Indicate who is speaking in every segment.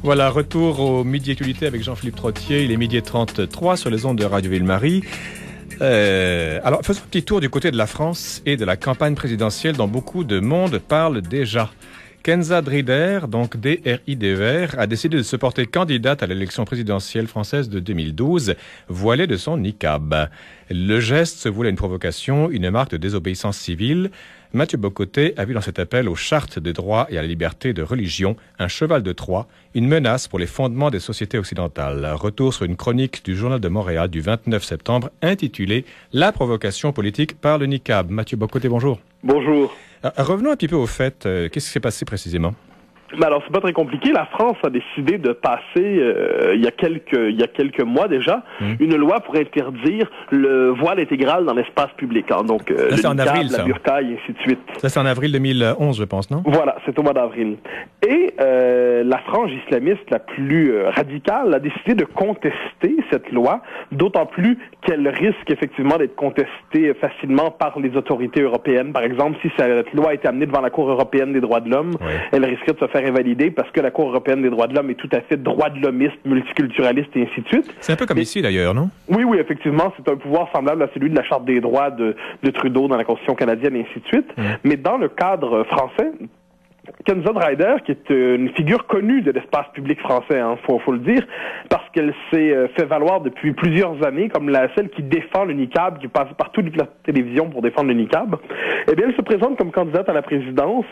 Speaker 1: Voilà, retour au Midi Actualité avec Jean-Philippe Trottier. Il est 12h33 sur les ondes de Radio Ville-Marie. Alors, faisons un petit tour du côté de la France et de la campagne présidentielle dont beaucoup de monde parle déjà. Kenza Drider, donc D-R-I-D-E-R, a décidé de se porter candidate à l'élection présidentielle française de 2012, voilée de son niqab. Le geste se voulait une provocation, une marque de désobéissance civile. Mathieu Bocoté a vu dans cet appel aux chartes des droits et à la liberté de religion un cheval de Troie, une menace pour les fondements des sociétés occidentales. Retour sur une chronique du Journal de Montréal du 29 septembre intitulée « La provocation politique par le niqab ». Mathieu Bocoté, bonjour.
Speaker 2: Bonjour.
Speaker 1: Revenons un petit peu au fait. Qu'est-ce qui s'est passé précisément?
Speaker 2: Alors, c'est pas très compliqué. La France a décidé de passer, il y a quelques mois déjà, une loi pour interdire le voile intégral dans l'espace public. Hein. Donc, le niqab, la burqa et ainsi de suite.
Speaker 1: Ça, c'est en avril 2011, je pense, non?
Speaker 2: Voilà, c'est au mois d'avril. Et la frange islamiste la plus radicale a décidé de contester cette loi, d'autant plus qu'elle risque effectivement d'être contestée facilement par les autorités européennes. Par exemple, si cette loi a été amenée devant la Cour européenne des droits de l'homme, elle risquerait de se faire invalider parce que la Cour européenne des droits de l'homme est tout à fait droit de l'hommiste, multiculturaliste et ainsi de suite.
Speaker 1: C'est un peu comme ici d'ailleurs, non?
Speaker 2: Oui, effectivement, c'est un pouvoir semblable à celui de la Charte des droits de Trudeau dans la Constitution canadienne et ainsi de suite. Mais dans le cadre français, Kenza Drider, qui est une figure connue de l'espace public français, hein, faut le dire, parce qu'elle s'est fait valoir depuis plusieurs années comme celle qui défend le niqab, qui passe par toute la télévision pour défendre le niqab. Eh bien, elle se présente comme candidate à la présidence.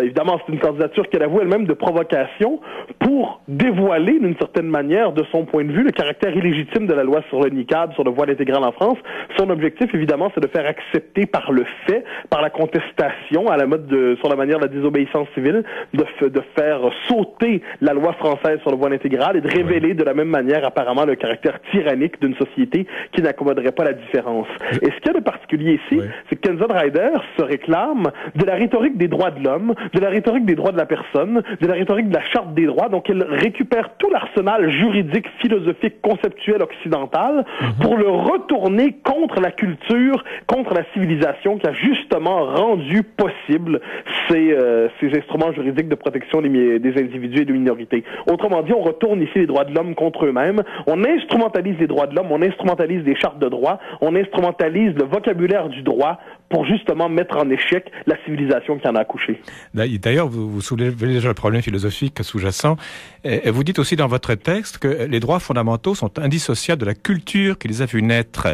Speaker 2: Évidemment, c'est une candidature qu'elle avoue elle-même de provocation pour dévoiler, d'une certaine manière, de son point de vue, le caractère illégitime de la loi sur le niqab, sur le voile intégral en France. Son objectif, évidemment, c'est de faire accepter par le fait, par la contestation, à la mode sur la manière de la désobéissance civile, de faire sauter la loi française sur le voile intégral et de révéler de la même manière apparemment le caractère tyrannique d'une société qui n'accommoderait pas la différence. Et ce qu'il y a de particulier ici, c'est que Kenza Drider se réclame de la rhétorique des droits de l'homme, de la rhétorique des droits de la personne, de la rhétorique de la Charte des droits. Donc elle récupère tout l'arsenal juridique, philosophique, conceptuel occidental pour le retourner contre la culture, contre la civilisation qui a justement rendu possible ces instruments juridiques de protection des individus et des minorités. Autrement dit, on retourne ici les droits de l'homme contre eux-mêmes, on instrumentalise les droits de l'homme, on instrumentalise les chartes de droit, on instrumentalise le vocabulaire du droit pour justement mettre en échec la civilisation qui en a accouché.
Speaker 1: D'ailleurs, vous soulevez déjà le problème philosophique sous-jacent. Et vous dites aussi dans votre texte que les droits fondamentaux sont indissociables de la culture qui les a vus naître.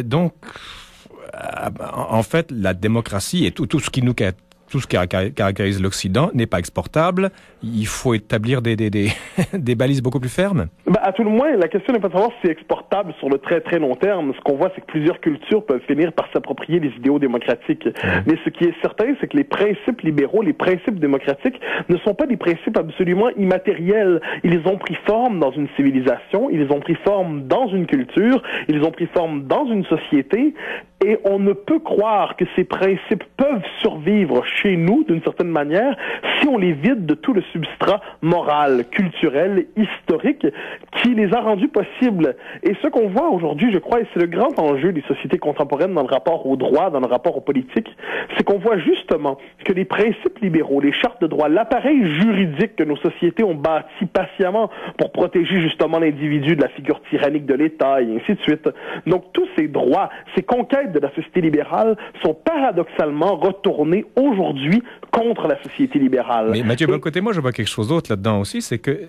Speaker 1: Donc, en fait, la démocratie et tout ce qui caractérise l'Occident n'est pas exportable. Il faut établir des balises beaucoup plus fermes.
Speaker 2: À tout le moins, la question n'est pas de savoir si c'est exportable sur le très très long terme. Ce qu'on voit, c'est que plusieurs cultures peuvent finir par s'approprier les idéaux démocratiques. Mais ce qui est certain, c'est que les principes libéraux, les principes démocratiques ne sont pas des principes absolument immatériels. Ils ont pris forme dans une civilisation, ils ont pris forme dans une culture, ils ont pris forme dans une société. Et on ne peut croire que ces principes peuvent survivre chez nous, d'une certaine manière, si on les vide de tout le substrat moral, culturel, historique, qui les a rendus possibles. Et ce qu'on voit aujourd'hui, je crois, et c'est le grand enjeu des sociétés contemporaines dans le rapport au droit, dans le rapport aux politiques, c'est qu'on voit justement que les principes libéraux, les chartes de droit, l'appareil juridique que nos sociétés ont bâti patiemment pour protéger justement l'individu de la figure tyrannique de l'État, et ainsi de suite. Donc tous ces droits, ces conquêtes de la société libérale sont paradoxalement retournés aujourd'hui contre la société libérale.
Speaker 1: Mais Mathieu Bocoté, moi je vois quelque chose d'autre là-dedans aussi, c'est que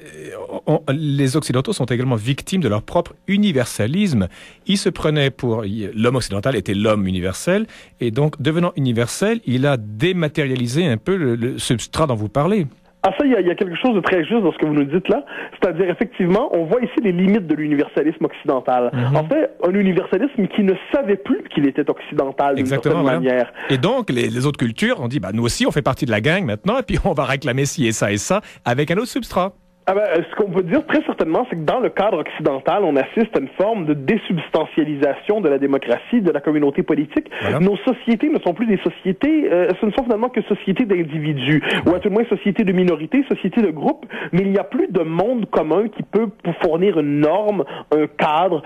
Speaker 1: les Occidentaux sont également victimes de leur propre universalisme. Ils se prenaient pour... L'homme occidental était l'homme universel, et donc devenant universel, il a dématérialisé un peu le substrat dont vous parlez.
Speaker 2: Ah ça, il y a quelque chose de très juste dans ce que vous nous dites là. C'est-à-dire, effectivement, on voit ici les limites de l'universalisme occidental. En fait, un universalisme qui ne savait plus qu'il était occidental d'une certaine manière.
Speaker 1: Et donc, les autres cultures ont dit, nous aussi, on fait partie de la gang maintenant, et puis on va réclamer ci et ça avec un autre substrat.
Speaker 2: Ce qu'on peut dire très certainement, c'est que dans le cadre occidental, on assiste à une forme de désubstantialisation de la démocratie, de la communauté politique. Voilà. Nos sociétés ne sont plus des sociétés, ce ne sont finalement que sociétés d'individus, ou à tout le moins sociétés de minorités, sociétés de groupes, mais il n'y a plus de monde commun qui peut fournir une norme, un cadre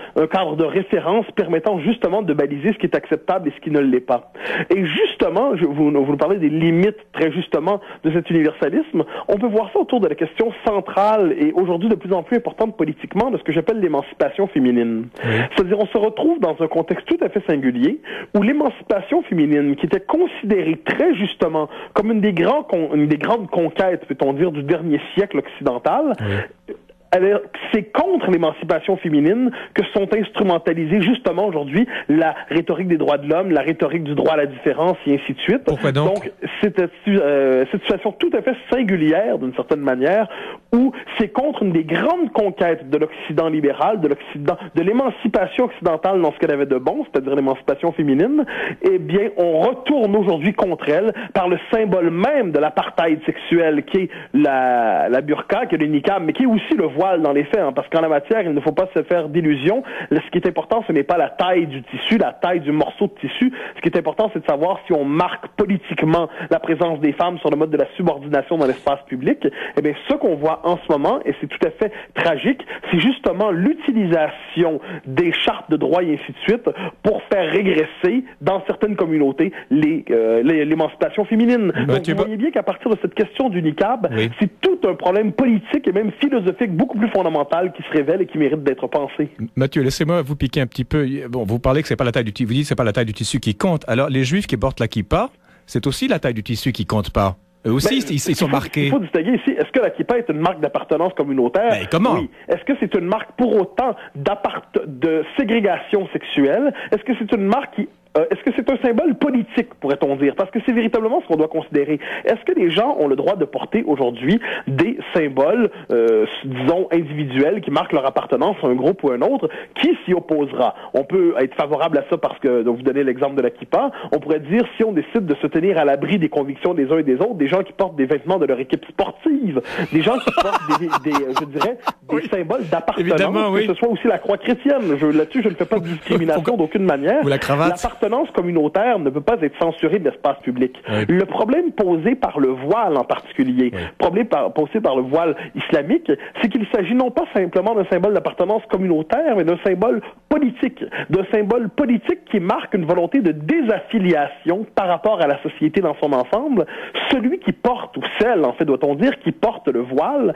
Speaker 2: de référence permettant justement de baliser ce qui est acceptable et ce qui ne l'est pas. Et justement, vous nous parlez des limites très justement de cet universalisme, on peut voir ça autour de la question centrale et aujourd'hui de plus en plus importante politiquement de ce que j'appelle l'émancipation féminine. Oui. C'est-à-dire on se retrouve dans un contexte tout à fait singulier où l'émancipation féminine, qui était considérée très justement comme une des grandes conquêtes, peut-on dire, du dernier siècle occidental, oui. C'est contre l'émancipation féminine que sont instrumentalisées justement aujourd'hui la rhétorique des droits de l'homme, la rhétorique du droit à la différence et ainsi de suite.
Speaker 1: Pourquoi donc?
Speaker 2: Donc, c'est cette situation tout à fait singulière d'une certaine manière où c'est contre une des grandes conquêtes de l'Occident libéral, de l'émancipation occidentale dans ce qu'elle avait de bon, c'est-à-dire l'émancipation féminine, eh bien, on retourne aujourd'hui contre elle par le symbole même de l'apartheid sexuel qui est la burqa, qui est le niqab, mais qui est aussi le voile dans les faits, hein, parce qu'en la matière, il ne faut pas se faire d'illusions. Ce qui est important, ce n'est pas la taille du tissu, la taille du morceau de tissu. Ce qui est important, c'est de savoir si on marque politiquement la présence des femmes sur le mode de la subordination dans l'espace public. Eh bien, ce qu'on voit en ce moment, et c'est tout à fait tragique, c'est justement l'utilisation des chartes de droit et ainsi de suite pour faire régresser dans certaines communautés l'émancipation féminine. Donc, vous voyez bien qu'à partir de cette question du niqab, oui. C'est tout un problème politique et même philosophique beaucoup plus fondamental qui se révèle et qui mérite d'être pensé.
Speaker 1: Mathieu, laissez-moi vous piquer un petit peu. Bon, vous parlez que c'est pas la taille du tissu. Vous dites que c'est pas la taille du tissu qui compte. Alors, les Juifs qui portent la kippa, c'est aussi la taille du tissu qui compte pas. Eux aussi, ils sont marqués.
Speaker 2: Il faut distinguer ici. Est-ce que la kippa est une marque d'appartenance communautaire?
Speaker 1: Mais comment?
Speaker 2: Oui. Est-ce que c'est une marque pour autant de ségrégation sexuelle? Est-ce que c'est une marque qui est-ce que c'est un symbole politique, pourrait-on dire? Parce que c'est véritablement ce qu'on doit considérer. Est-ce que les gens ont le droit de porter aujourd'hui des symboles, disons, individuels qui marquent leur appartenance à un groupe ou à un autre? Qui s'y opposera? On peut être favorable à ça parce que, donc vous donnez l'exemple de la kippa, on pourrait dire si on décide de se tenir à l'abri des convictions des uns et des autres, des gens qui portent des vêtements de leur équipe sportive, des gens qui portent je dirais, des oui. Symboles d'appartenance, oui. Que ce soit aussi la croix chrétienne. Là-dessus, je ne fais pas de discrimination d'aucune manière.
Speaker 1: Ou la cravate.
Speaker 2: L'appartenance communautaire ne peut pas être censurée de l'espace public. Oui. Le problème posé par le voile en particulier, oui. Problème posé par le voile islamique, c'est qu'il s'agit non pas simplement d'un symbole d'appartenance communautaire, mais d'un symbole politique qui marque une volonté de désaffiliation par rapport à la société dans son ensemble. Celui qui porte, ou celle, en fait, doit-on dire, qui porte le voile,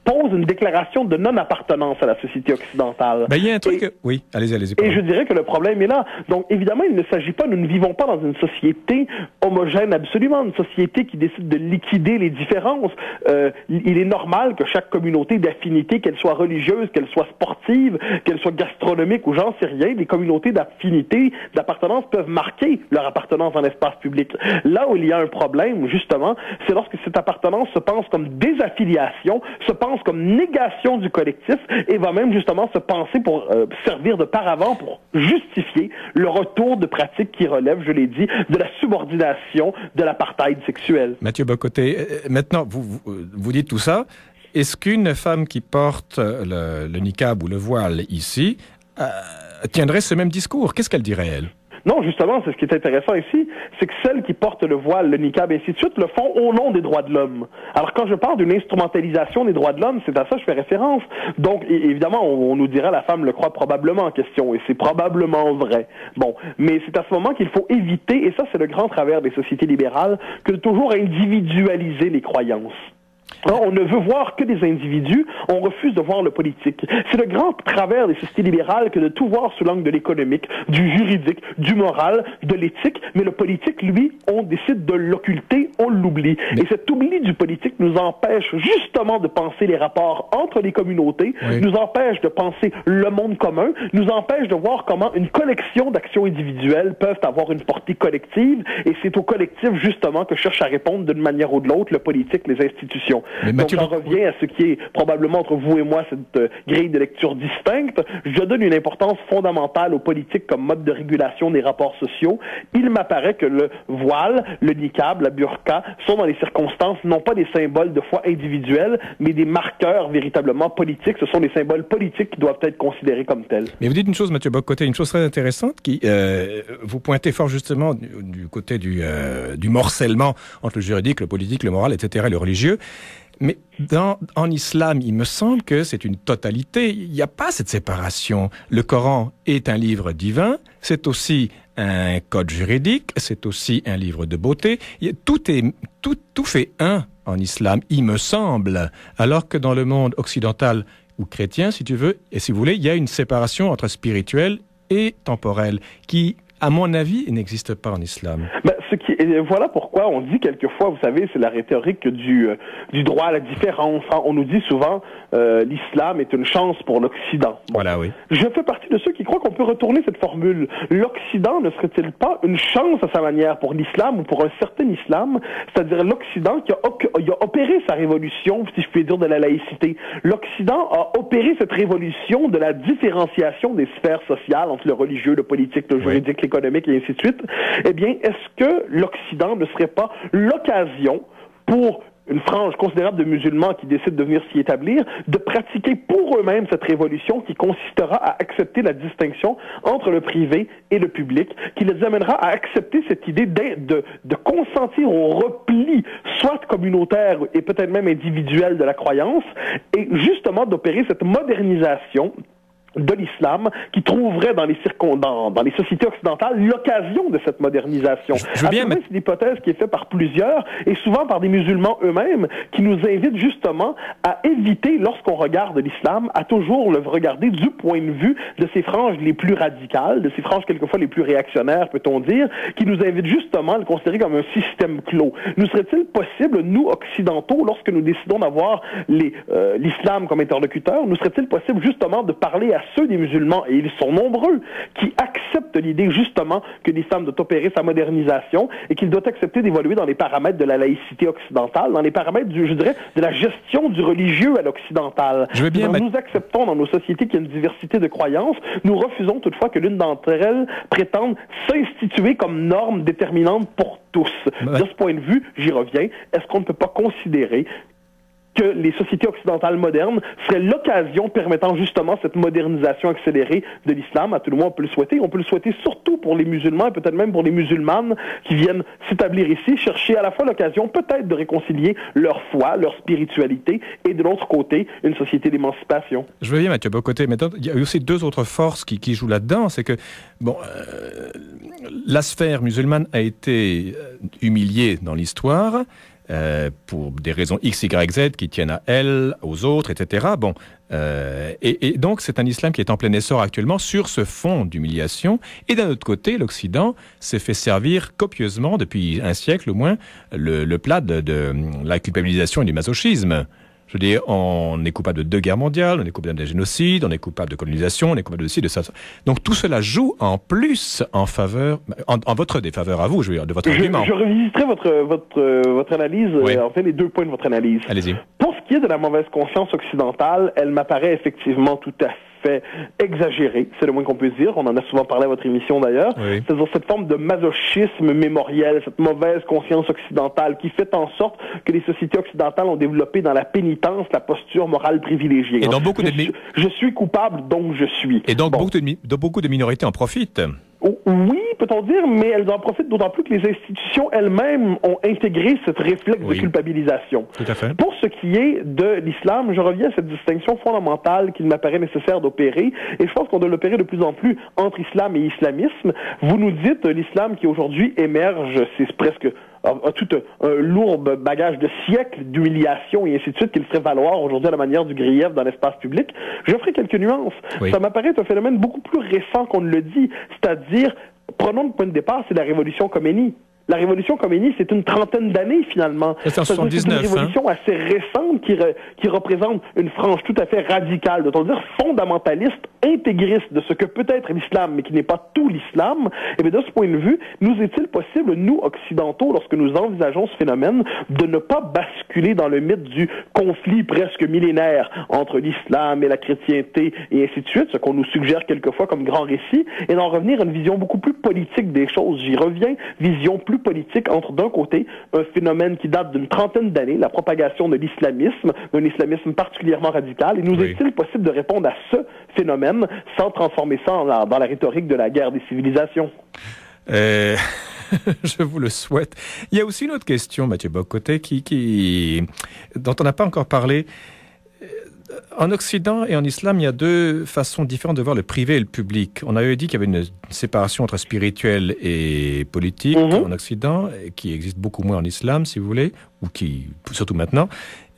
Speaker 2: pose une déclaration de non-appartenance à la société occidentale.
Speaker 1: Ben, il y a un truc... Oui, allez-y.
Speaker 2: Et je dirais que le problème est là. Donc, évidemment, il ne s'agit pas, nous ne vivons pas dans une société homogène absolument, une société qui décide de liquider les différences. Il est normal que chaque communauté d'affinité, qu'elle soit religieuse, qu'elle soit sportive, qu'elle soit gastronomique ou j'en sais rien, les communautés d'affinité, d'appartenance peuvent marquer leur appartenance dans l'espace public. Là où il y a un problème, justement, c'est lorsque cette appartenance se pense comme désaffiliation, se pense comme négation du collectif et va même justement se penser pour servir de paravent pour justifier le retour de pratiques qui relèvent, je l'ai dit, de la subordination de l'apartheid sexuel.
Speaker 1: Mathieu Bocoté, maintenant, vous dites tout ça. Est-ce qu'une femme qui porte le niqab ou le voile ici tiendrait ce même discours? Qu'est-ce qu'elle dirait, elle?
Speaker 2: Non, justement, c'est ce qui est intéressant ici, c'est que celles qui portent le voile, le niqab, et ainsi de suite, le font au nom des droits de l'homme. Alors, quand je parle d'une instrumentalisation des droits de l'homme, c'est à ça que je fais référence. Donc, évidemment, on nous dira la femme le croit probablement en question, et c'est probablement vrai. Bon, mais c'est à ce moment qu'il faut éviter, et ça, c'est le grand travers des sociétés libérales, que de toujours individualiser les croyances. Alors, on ne veut voir que des individus, on refuse de voir le politique. C'est le grand travers des sociétés libérales que de tout voir sous l'angle de l'économique, du juridique, du moral, de l'éthique, mais le politique, lui, on décide de l'occulter, on l'oublie. Et cet oubli du politique nous empêche justement de penser les rapports entre les communautés, nous empêche de penser le monde commun, nous empêche de voir comment une collection d'actions individuelles peuvent avoir une portée collective, et c'est au collectif, justement, que cherche à répondre d'une manière ou de l'autre le politique, les institutions. Donc j'en reviens à ce qui est probablement entre vous et moi cette grille de lecture distincte. Je donne une importance fondamentale aux politiques comme mode de régulation des rapports sociaux. Il m'apparaît que le voile, le niqab, la burqa sont dans les circonstances non pas des symboles de foi individuels, mais des marqueurs véritablement politiques. Ce sont des symboles politiques qui doivent être considérés comme tels.
Speaker 1: Mais vous dites une chose, Mathieu Bock-Côté, une chose très intéressante qui vous pointez fort justement du côté du morcellement entre le juridique, le politique, le moral, etc., et le religieux. Mais en islam, il me semble que c'est une totalité. Il n'y a pas cette séparation. Le Coran est un livre divin, c'est aussi un code juridique, c'est aussi un livre de beauté. Tout fait un en islam, il me semble. Alors que dans le monde occidental ou chrétien, si tu veux, et si vous voulez, il y a une séparation entre spirituel et temporel qui, à mon avis, n'existe pas en islam.
Speaker 2: Voilà pourquoi on dit quelquefois, vous savez, c'est la rhétorique du droit à la différence. On nous dit souvent l'islam est une chance pour l'Occident. Bon,
Speaker 1: voilà, oui.
Speaker 2: Je fais partie de ceux qui croient qu'on peut retourner cette formule. L'Occident ne serait-il pas une chance à sa manière pour l'islam ou pour un certain islam, c'est-à-dire l'Occident qui a opéré sa révolution, si je puis dire, de la laïcité. L'Occident a opéré cette révolution de la différenciation des sphères sociales entre le religieux, le politique, le juridique, l'économique et ainsi de suite. Eh bien, est-ce que l'Occident ne serait pas l'occasion pour une frange considérable de musulmans qui décident de venir s'y établir, de pratiquer pour eux-mêmes cette révolution qui consistera à accepter la distinction entre le privé et le public, qui les amènera à accepter cette idée de consentir au repli, soit communautaire et peut-être même individuel de la croyance, et justement d'opérer cette modernisation de l'islam qui trouverait dans les sociétés occidentales l'occasion de cette modernisation.
Speaker 1: Je veux bien, mais
Speaker 2: c'est l'hypothèse qui est faite par plusieurs et souvent par des musulmans eux-mêmes qui nous invitent justement à éviter, lorsqu'on regarde l'islam, à toujours le regarder du point de vue de ces franges les plus radicales, de ces franges quelquefois les plus réactionnaires, peut-on dire, qui nous invitent justement à le considérer comme un système clos. Nous serait-il possible, nous occidentaux, lorsque nous décidons d'avoir l'islam comme interlocuteur, nous serait-il possible justement de parler à ceux des musulmans, et ils sont nombreux, qui acceptent l'idée justement que l'islam doit opérer sa modernisation et qu'il doit accepter d'évoluer dans les paramètres de la laïcité occidentale, dans les paramètres, je dirais, de la gestion du religieux à l'occidental.
Speaker 1: Je veux bien,
Speaker 2: nous acceptons dans nos sociétés qu'il y a une diversité de croyances, nous refusons toutefois que l'une d'entre elles prétende s'instituer comme norme déterminante pour tous. De ce point de vue, j'y reviens, est-ce qu'on ne peut pas considérer que les sociétés occidentales modernes seraient l'occasion permettant justement cette modernisation accélérée de l'islam? À tout le moins, on peut le souhaiter. On peut le souhaiter surtout pour les musulmans et peut-être même pour les musulmanes qui viennent s'établir ici, chercher à la fois l'occasion peut-être de réconcilier leur foi, leur spiritualité et de l'autre côté, une société d'émancipation.
Speaker 1: Je veux bien, Mathieu Bock-Côté, mais il y a aussi deux autres forces qui jouent là-dedans. C'est que, la sphère musulmane a été humiliée dans l'histoire, pour des raisons X, Y, Z qui tiennent à elle, aux autres, etc. Et donc c'est un islam qui est en plein essor actuellement sur ce fond d'humiliation. Et d'un autre côté, l'Occident s'est fait servir copieusement, depuis un siècle au moins, le plat de la culpabilisation et du masochisme. Je veux dire, on est coupable de 2 guerres mondiales, on est coupable de génocide, on est coupable de colonisation, on est coupable de ci, de ça. Donc tout cela joue en plus en faveur, en votre défaveur à vous, je veux dire, de votre argument.
Speaker 2: Je revisiterai votre analyse,
Speaker 1: oui.
Speaker 2: En fait, les 2 points de votre analyse.
Speaker 1: Allez-y.
Speaker 2: Pour ce qui est de la mauvaise conscience occidentale, elle m'apparaît effectivement tout à fait exagéré, c'est le moins qu'on peut dire. On en a souvent parlé à votre émission d'ailleurs.
Speaker 1: Oui.
Speaker 2: C'est-à-dire cette forme de masochisme mémoriel, cette mauvaise conscience occidentale qui fait en sorte que les sociétés occidentales ont développé dans la pénitence la posture morale privilégiée.
Speaker 1: Et dans beaucoup
Speaker 2: je suis coupable, donc je suis.
Speaker 1: Et donc beaucoup de minorités en profitent.
Speaker 2: Oui, peut-on dire, mais elles en profitent d'autant plus que les institutions elles-mêmes ont intégré ce réflexe de culpabilisation.
Speaker 1: Tout à fait.
Speaker 2: Pour ce qui est de l'islam, je reviens à cette distinction fondamentale qu'il m'apparaît nécessaire d'opérer, et je pense qu'on doit l'opérer de plus en plus entre islam et islamisme. Vous nous dites l'islam qui aujourd'hui émerge, c'est presque a tout un lourd bagage de siècles d'humiliation et ainsi de suite qu'il ferait valoir aujourd'hui à la manière du grief dans l'espace public. Je ferai quelques nuances. Oui. Ça m'apparaît un phénomène beaucoup plus récent qu'on ne le dit, c'est-à-dire, prenons le point de départ, c'est la révolution Khomeini. La révolution Khomeini, c'est une trentaine d'années, finalement.
Speaker 1: C'est en 79,
Speaker 2: c'est une révolution assez récente qui représente une frange tout à fait radicale, doit-on dire fondamentaliste, intégriste de ce que peut être l'islam, mais qui n'est pas tout l'islam. Et bien, de ce point de vue, nous est-il possible, nous, occidentaux, lorsque nous envisageons ce phénomène, de ne pas basculer dans le mythe du conflit presque millénaire entre l'islam et la chrétienté, et ainsi de suite, ce qu'on nous suggère quelquefois comme grand récit, et d'en revenir à une vision beaucoup plus politique des choses. J'y reviens, vision plus politique entre, d'un côté, un phénomène qui date d'une trentaine d'années, la propagation de l'islamisme, d'un islamisme particulièrement radical, et nous est-il possible de répondre à ce phénomène sans transformer ça dans la rhétorique de la guerre des civilisations?
Speaker 1: Je vous le souhaite. Il y a aussi une autre question, Mathieu Bock-Côté, dont on n'a pas encore parlé. En Occident et en Islam, il y a deux façons différentes de voir le privé et le public. On avait dit qu'il y avait une séparation entre spirituel et politique en Occident, qui existe beaucoup moins en Islam, si vous voulez, surtout maintenant.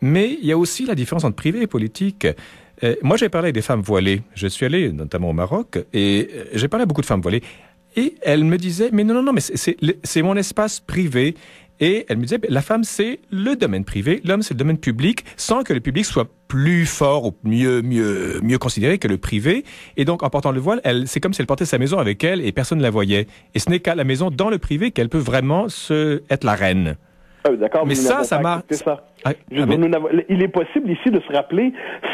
Speaker 1: Mais il y a aussi la différence entre privé et politique. Moi, j'ai parlé avec des femmes voilées. Je suis allé notamment au Maroc et j'ai parlé à beaucoup de femmes voilées. Et elles me disaient, mais non, mais c'est mon espace privé. Et elle me disait, la femme, c'est le domaine privé, l'homme, c'est le domaine public, sans que le public soit plus fort ou mieux considéré que le privé. Et donc, en portant le voile, c'est comme si elle portait sa maison avec elle et personne ne la voyait. Et ce n'est qu'à la maison, dans le privé, qu'elle peut vraiment être la reine.
Speaker 2: Ah oui, d'accord,
Speaker 1: mais ça marche.
Speaker 2: Il est possible ici de se rappeler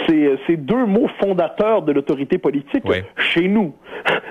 Speaker 2: ces deux mots fondateurs de l'autorité politique chez nous.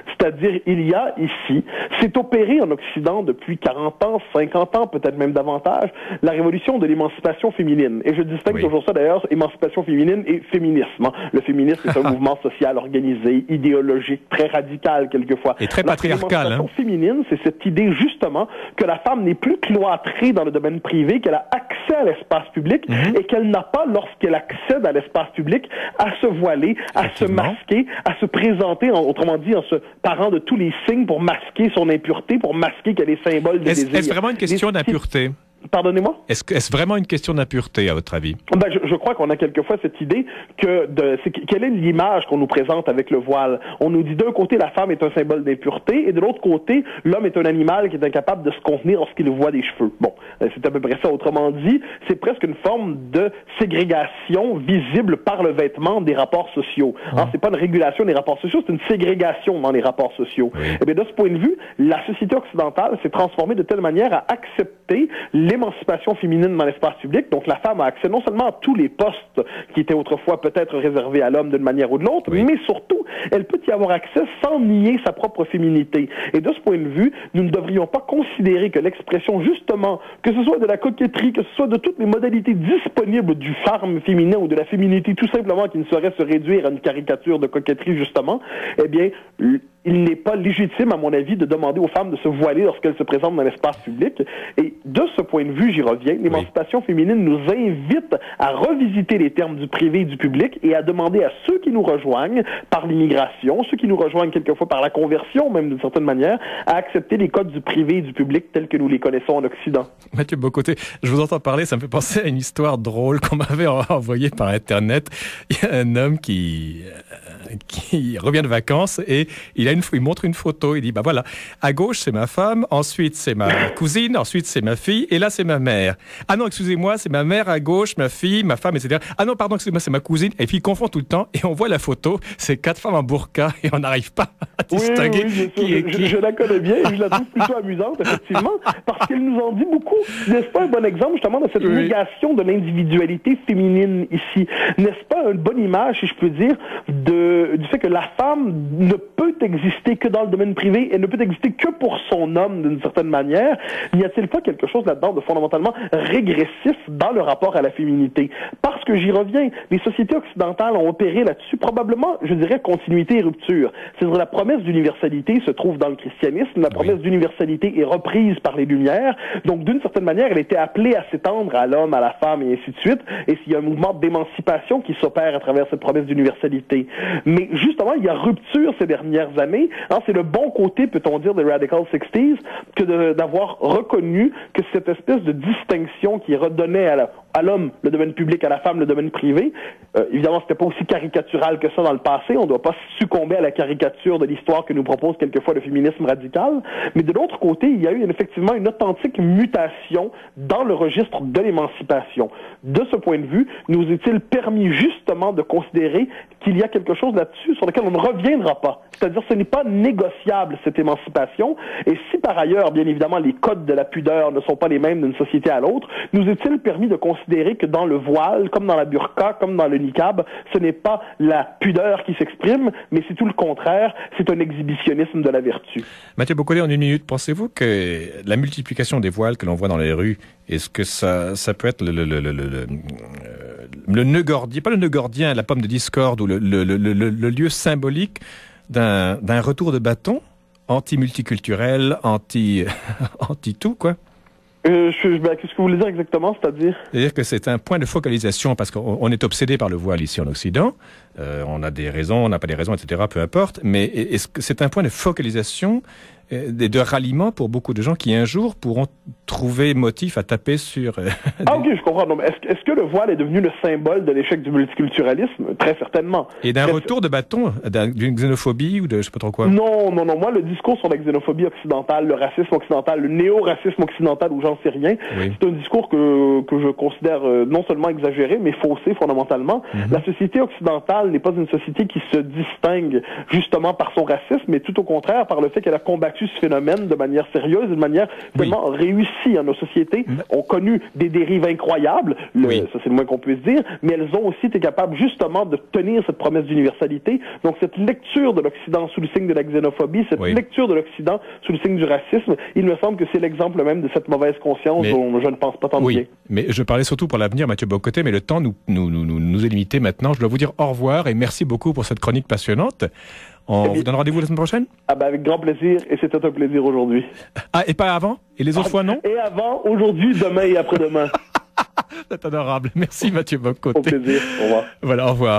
Speaker 2: C'est-à-dire, il y a ici, c'est opéré en Occident depuis 40 ans, 50 ans, peut-être même davantage, la révolution de l'émancipation féminine. Et je distingue toujours ça d'ailleurs, émancipation féminine et féminisme. Le féminisme est un mouvement social organisé, idéologique, très radical quelquefois.
Speaker 1: Et très patriarcal.
Speaker 2: L'émancipation féminine, c'est cette idée justement que la femme n'est plus cloîtrée dans le domaine privé, qu'elle a accès à l'espace public et qu'elle n'a pas, lorsqu'elle accède à l'espace public, à se voiler, à se masquer, à se présenter, autrement dit, en se parent de tous les signes pour masquer son impureté, pour masquer qu'elle est symbole de désir.
Speaker 1: Est-ce vraiment une question d'impureté?
Speaker 2: Pardonnez-moi?
Speaker 1: Est-ce vraiment une question d'impureté, à votre avis?
Speaker 2: Ben, je crois qu'on a quelquefois cette idée quelle est l'image qu'on nous présente avec le voile? On nous dit d'un côté, la femme est un symbole d'impureté, et de l'autre côté, l'homme est un animal qui est incapable de se contenir lorsqu'il voit des cheveux. Bon, c'est à peu près ça. Autrement dit, c'est presque une forme de ségrégation visible par le vêtement des rapports sociaux. C'est pas une régulation des rapports sociaux, c'est une ségrégation dans les rapports sociaux. Et bien, de ce point de vue, la société occidentale s'est transformée de telle manière à accepter l'émancipation féminine dans l'espace public. Donc, la femme a accès non seulement à tous les postes qui étaient autrefois peut-être réservés à l'homme d'une manière ou de l'autre, mais surtout, elle peut y avoir accès sans nier sa propre féminité. Et de ce point de vue, nous ne devrions pas considérer que l'expression, justement, que ce soit de la coquetterie, que ce soit de toutes les modalités disponibles du charme féminin ou de la féminité, tout simplement, qui ne saurait se réduire à une caricature de coquetterie, justement, eh bien, il n'est pas légitime, à mon avis, de demander aux femmes de se voiler lorsqu'elles se présentent dans l'espace public. Et de ce point de vue, j'y reviens, l'émancipation féminine nous invite à revisiter les termes du privé et du public et à demander à ceux qui nous rejoignent par l'immigration, ceux qui nous rejoignent quelquefois par la conversion, même d'une certaine manière, à accepter les codes du privé et du public tels que nous les connaissons en Occident.
Speaker 1: Mathieu Bock-Côté, je vous entends parler, ça me fait penser à une histoire drôle qu'on m'avait envoyée par Internet. Il y a un homme qui revient de vacances et il montre une photo. Il dit, voilà, à gauche c'est ma femme, ensuite c'est ma cousine, ensuite c'est ma fille et là c'est ma mère. Ah non, excusez-moi, c'est ma mère à gauche, ma fille, ma femme, etc. Ah non, pardon, excusez-moi, c'est ma cousine. Et puis il confond tout le temps et on voit la photo, c'est 4 femmes en burqa et on n'arrive pas à distinguer qui est qui.
Speaker 2: Je la connais bien et je la trouve plutôt amusante, effectivement, parce qu'elle nous en dit beaucoup. N'est-ce pas un bon exemple, justement, de cette négation de l'individualité féminine ici? N'est-ce pas une bonne image, si je peux dire, du fait que la femme ne peut exister que dans le domaine privé et ne peut exister que pour son homme, d'une certaine manière? N'y a-t-il pas quelque chose là-dedans de fondamentalement régressif dans le rapport à la féminité? Parce que j'y reviens, les sociétés occidentales ont opéré là-dessus, probablement, je dirais, continuité et rupture. C'est-à-dire la promesse d'universalité se trouve dans le christianisme, la promesse d'universalité est reprise par les Lumières, donc d'une certaine manière, elle était appelée à s'étendre à l'homme, à la femme et ainsi de suite, et il y a un mouvement d'émancipation qui s'opère à travers cette promesse d'universalité. Mais justement, il y a rupture ces dernières années. C'est le bon côté, peut-on dire, des Radical 60s, que d'avoir reconnu que cette espèce de distinction qui redonnait à l'homme le domaine public, à la femme le domaine privé. Évidemment, c'était pas aussi caricatural que ça dans le passé. On ne doit pas succomber à la caricature de l'histoire que nous propose quelquefois le féminisme radical. Mais de l'autre côté, il y a eu effectivement une authentique mutation dans le registre de l'émancipation. De ce point de vue, nous est-il permis justement de considérer qu'il y a quelque chose là-dessus sur lequel on ne reviendra pas. C'est-à-dire, ce n'est pas négociable, cette émancipation. Et si par ailleurs, bien évidemment, les codes de la pudeur ne sont pas les mêmes d'une société à l'autre, nous est-il permis de considérer que dans le voile, comme dans la burqa, comme dans le niqab, ce n'est pas la pudeur qui s'exprime, mais c'est tout le contraire, c'est un exhibitionnisme de la vertu.
Speaker 1: Mathieu Bocoté, en une minute, pensez-vous que la multiplication des voiles que l'on voit dans les rues, est-ce que ça peut être le nœud gordien, pas le nœud gordien, la pomme de discorde ou le lieu symbolique d'un retour de bâton anti-multiculturel, anti-tout, quoi?
Speaker 2: Qu'est-ce que vous voulez dire exactement, c'est-à-dire?
Speaker 1: C'est-à-dire que c'est un point de focalisation, parce qu'on est obsédé par le voile ici en Occident. On a des raisons, on n'a pas des raisons, etc., peu importe. Mais est-ce que c'est un point de focalisation, de ralliement pour beaucoup de gens qui, un jour, pourront trouver motif à taper sur...
Speaker 2: Ah ok, je comprends. Non, mais est-ce que le voile est devenu le symbole de l'échec du multiculturalisme? Très certainement.
Speaker 1: Et d'un retour de bâton, d'une xénophobie ou de je sais pas trop quoi?
Speaker 2: Non. Moi, le discours sur la xénophobie occidentale, le racisme occidental, le néo-racisme occidental, ou j'en sais rien, oui. C'est un discours que je considère non seulement exagéré, mais faussé fondamentalement. La société occidentale n'est pas une société qui se distingue justement par son racisme, mais tout au contraire par le fait qu'elle a combattu ce phénomène de manière sérieuse et de manière vraiment réussie. Nos sociétés ont connu des dérives incroyables, ça c'est le moins qu'on puisse dire, mais elles ont aussi été capables justement de tenir cette promesse d'universalité. Donc cette lecture de l'Occident sous le signe de la xénophobie, cette lecture de l'Occident sous le signe du racisme, il me semble que c'est l'exemple même de cette mauvaise conscience dont je ne pense pas tant de bien.
Speaker 1: Mais je parlais surtout pour l'avenir, Mathieu Bocoté, mais le temps nous est limité maintenant. Je dois vous dire au revoir et merci beaucoup pour cette chronique passionnante. On vous donne rendez-vous la semaine prochaine?
Speaker 2: Avec grand plaisir, et c'était un plaisir aujourd'hui.
Speaker 1: Ah, et pas avant? Et les autres fois, non?
Speaker 2: Et avant, aujourd'hui, demain et après-demain.
Speaker 1: C'est adorable. Merci Mathieu Bocoté.
Speaker 2: Au plaisir. Au revoir.
Speaker 1: Voilà, au revoir.